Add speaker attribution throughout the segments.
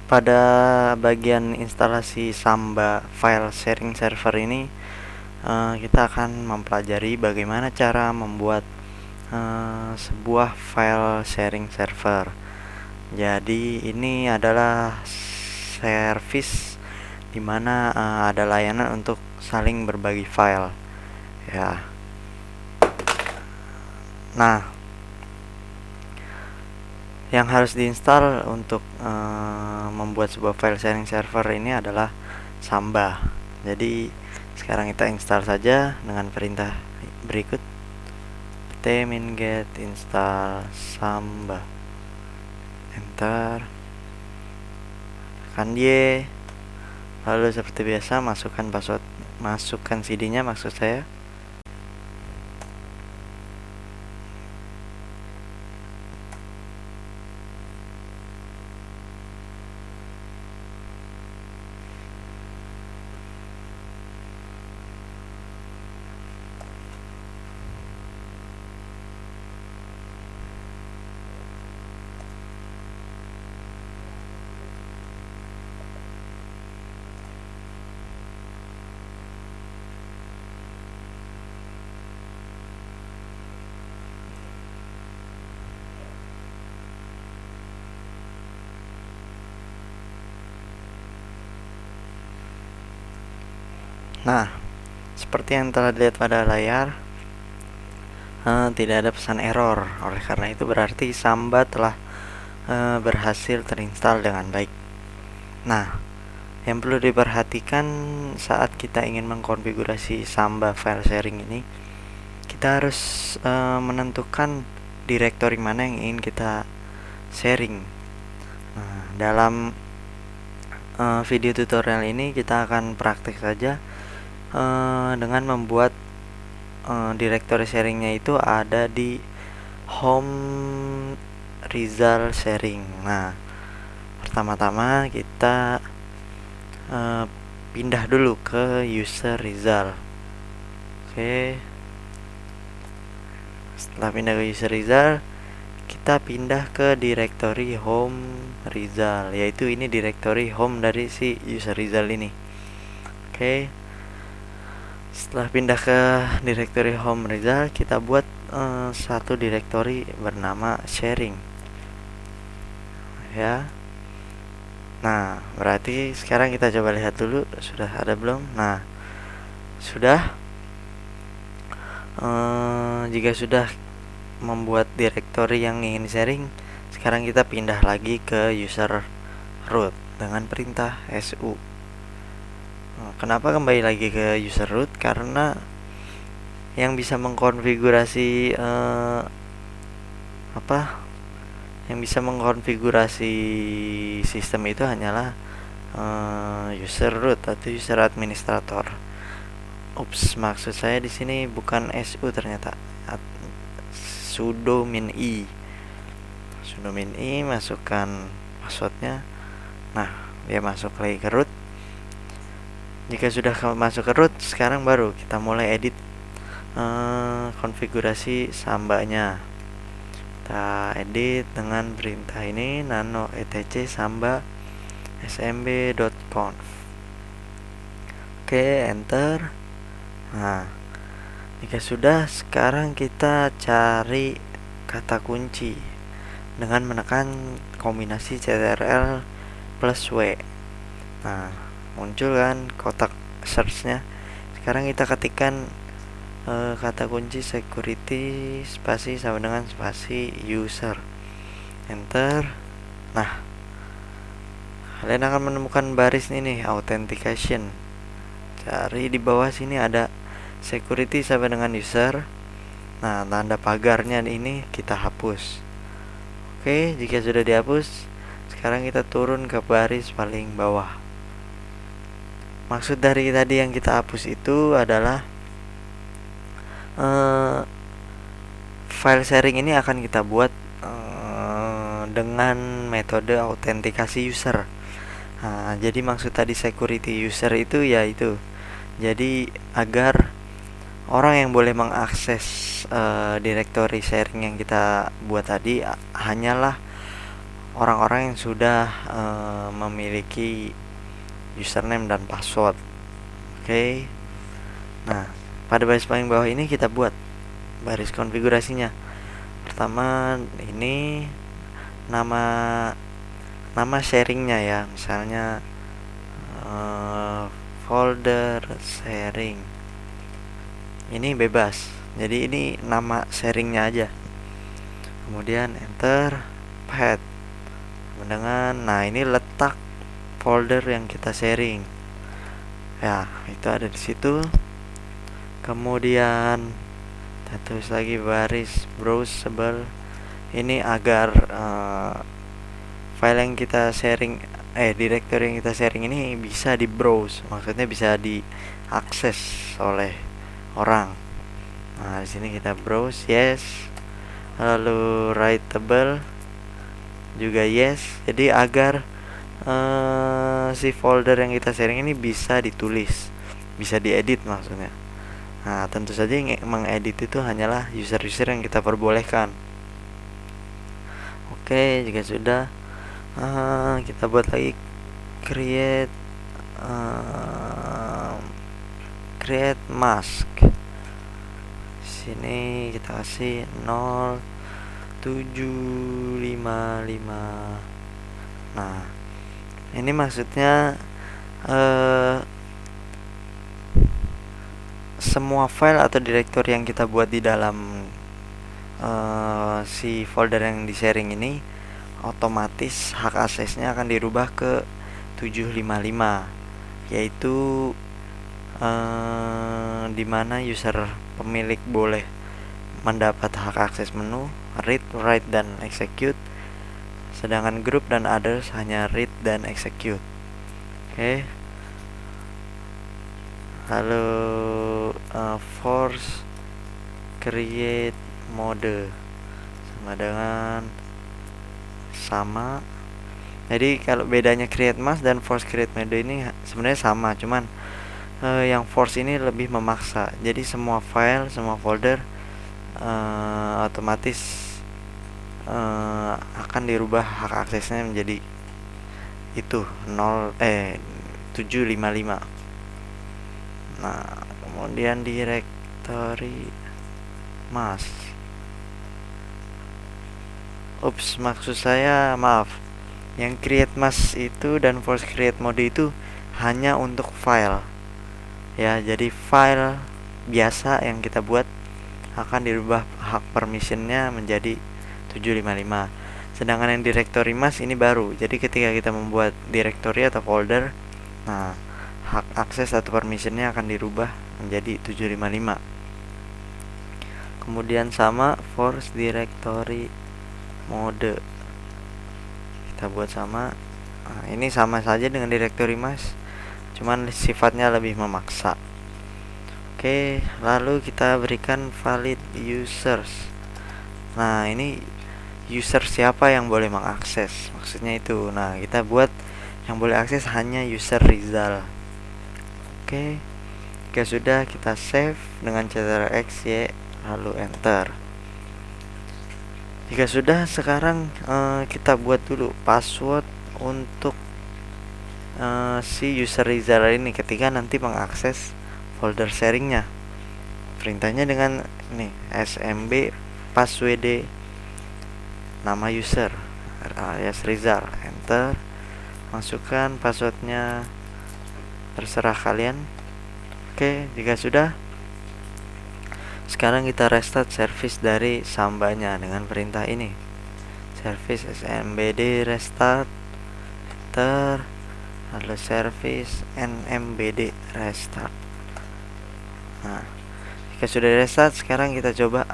Speaker 1: Pada bagian instalasi Samba file sharing server ini, kita akan mempelajari bagaimana cara membuat sebuah file sharing server. Jadi ini adalah service di mana ada layanan untuk saling berbagi file, ya. Nah, yang harus diinstal untuk membuat sebuah file sharing server ini adalah Samba. Jadi sekarang kita install saja dengan perintah berikut: ptmin-get install Samba, enter, tekan Y, lalu seperti biasa masukkan password, masukkan CD-nya maksud saya. Nah, seperti yang telah dilihat pada layar, tidak ada pesan error. Oleh karena itu berarti Samba telah berhasil terinstall dengan baik. Nah, yang perlu diperhatikan saat kita ingin mengkonfigurasi Samba file sharing ini, kita harus menentukan direktori mana yang ingin kita sharing. Nah, dalam video tutorial ini kita akan praktik saja dengan membuat direktori sharingnya itu ada di home result sharing. Nah, pertama-tama kita pindah dulu ke user result. Oke, setelah pindah ke user result, kita pindah ke direktori home result, yaitu ini direktori home dari si user result ini. Oke, setelah pindah ke direktori home result, kita buat satu direktori bernama sharing, ya. Nah, berarti sekarang kita coba lihat dulu sudah ada belum. Nah, sudah. Jika sudah membuat direktori yang ingin sharing, sekarang kita pindah lagi ke user root dengan perintah su. Kenapa kembali lagi ke user root? Karena yang bisa mengkonfigurasi yang bisa mengkonfigurasi sistem itu hanyalah user root atau user administrator. Ups, maksud saya di sini bukan su ternyata. Sudo min i. Sudo min i, masukkan passwordnya. Nah, dia masuk lagi ke root. Jika sudah masuk ke root, sekarang baru kita mulai edit konfigurasi Sambanya. Kita edit dengan perintah ini, nano etc samba smb.conf. Oke, enter. Nah, jika sudah, sekarang kita cari kata kunci dengan menekan kombinasi CTRL plus W. Nah, muncul kan kotak search-nya. Sekarang kita ketikkan kata kunci security spasi sama dengan spasi user, enter. Nah, kalian akan menemukan baris ini, authentication. Cari di bawah sini ada security sama dengan user. Nah, tanda pagarnya ini kita hapus. Oke, jika sudah dihapus, sekarang kita turun ke baris paling bawah. Maksud dari tadi yang kita hapus itu adalah file sharing ini akan kita buat dengan metode autentikasi user. Nah, jadi maksud tadi security user itu yaitu, jadi agar orang yang boleh mengakses direktori sharing yang kita buat tadi hanyalah orang-orang yang sudah memiliki username dan password. Oke. Nah, pada baris paling bawah ini kita buat baris konfigurasinya. Pertama ini nama sharingnya ya, misalnya folder sharing. Ini bebas. Jadi ini nama sharingnya aja. Kemudian enter path. Nah ini letak folder yang kita sharing. Ya, itu ada di situ. Kemudian kita tulis lagi baris browsable. Ini agar file yang kita sharing, directory yang kita sharing ini bisa di browse, maksudnya bisa diakses oleh orang. Nah, di sini kita browse, yes. Lalu writable juga yes. Jadi agar si folder yang kita sharing ini bisa ditulis, bisa diedit maksudnya. Nah, tentu saja yang mengedit itu hanyalah user-user yang kita perbolehkan. Oke, jika sudah, kita buat lagi create mask. Sini kita kasih 0755. Nah, ini maksudnya semua file atau directory yang kita buat di dalam si folder yang di sharing ini otomatis hak aksesnya akan dirubah ke 755, yaitu dimana user pemilik boleh mendapat hak akses menu, read, write, dan execute, sedangkan group dan others hanya read dan execute. Oke. Lalu force create mode sama. Jadi kalau bedanya create mask dan force create mode ini sebenarnya sama, cuman yang force ini lebih memaksa. Jadi semua file, semua folder otomatis akan dirubah hak aksesnya menjadi itu 755. Nah, kemudian directory mask. Maksud saya, maaf, yang create mask itu dan force create mode itu hanya untuk file ya. Jadi file biasa yang kita buat akan dirubah hak permissionnya menjadi 755. Sedangkan yang directory mask ini baru. Jadi ketika kita membuat directory atau folder, nah hak akses atau permissionnya akan dirubah menjadi 755. Kemudian sama force directory mode, kita buat sama. Nah, ini sama saja dengan directory mask, cuman sifatnya lebih memaksa. Oke, lalu kita berikan valid users. Nah, ini user siapa yang boleh mengakses, maksudnya itu. Nah, kita buat yang boleh akses hanya user Rizal. Oke, jika sudah, kita save dengan Ctrl X, Y, lalu enter. Jika sudah, sekarang kita buat dulu password untuk si user Rizal ini ketika nanti mengakses folder sharingnya. Perintahnya dengan ini smb password nama user alias Rizal, enter. Masukkan passwordnya, terserah kalian. Oke, jika sudah, sekarang kita restart service dari Sambanya dengan perintah ini, service smbd restart, enter, lalu service nmbd restart. Nah, jika sudah restart, sekarang kita coba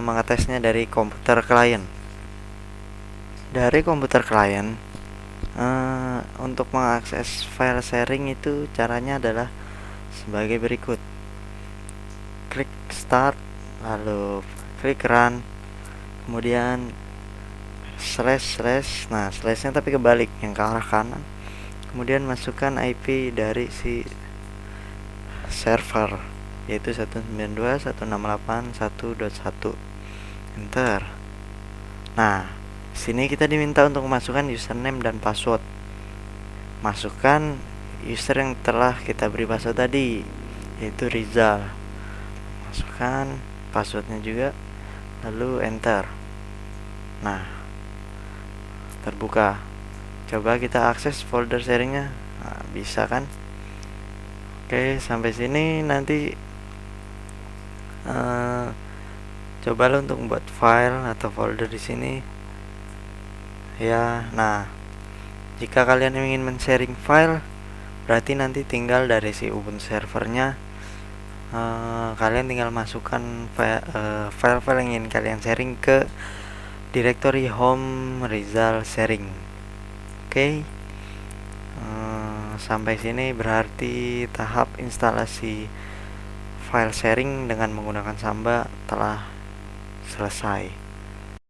Speaker 1: mengetesnya dari komputer klien. Dari komputer klien, untuk mengakses file sharing itu caranya adalah sebagai berikut. Klik start, lalu klik run, kemudian slash. Nah, slashnya tapi kebalik, yang ke arah kanan. Kemudian masukkan IP dari si server, yaitu 192.168.1.1. Enter. Nah, Sini kita diminta untuk memasukkan username dan password. Masukkan user yang telah kita beri password tadi, yaitu Rizal. Masukkan passwordnya juga, lalu enter. Nah, terbuka. Coba kita akses folder sharingnya. Nah, bisa kan? Oke, sampai sini nanti cobalah untuk membuat file atau folder di sini. Ya, nah, jika kalian ingin men-sharing file, berarti nanti tinggal dari si Ubuntu servernya, kalian tinggal masukkan file-file yang ingin kalian sharing ke directory home Rizal sharing. Oke. Sampai sini berarti tahap instalasi file sharing dengan menggunakan Samba telah selesai.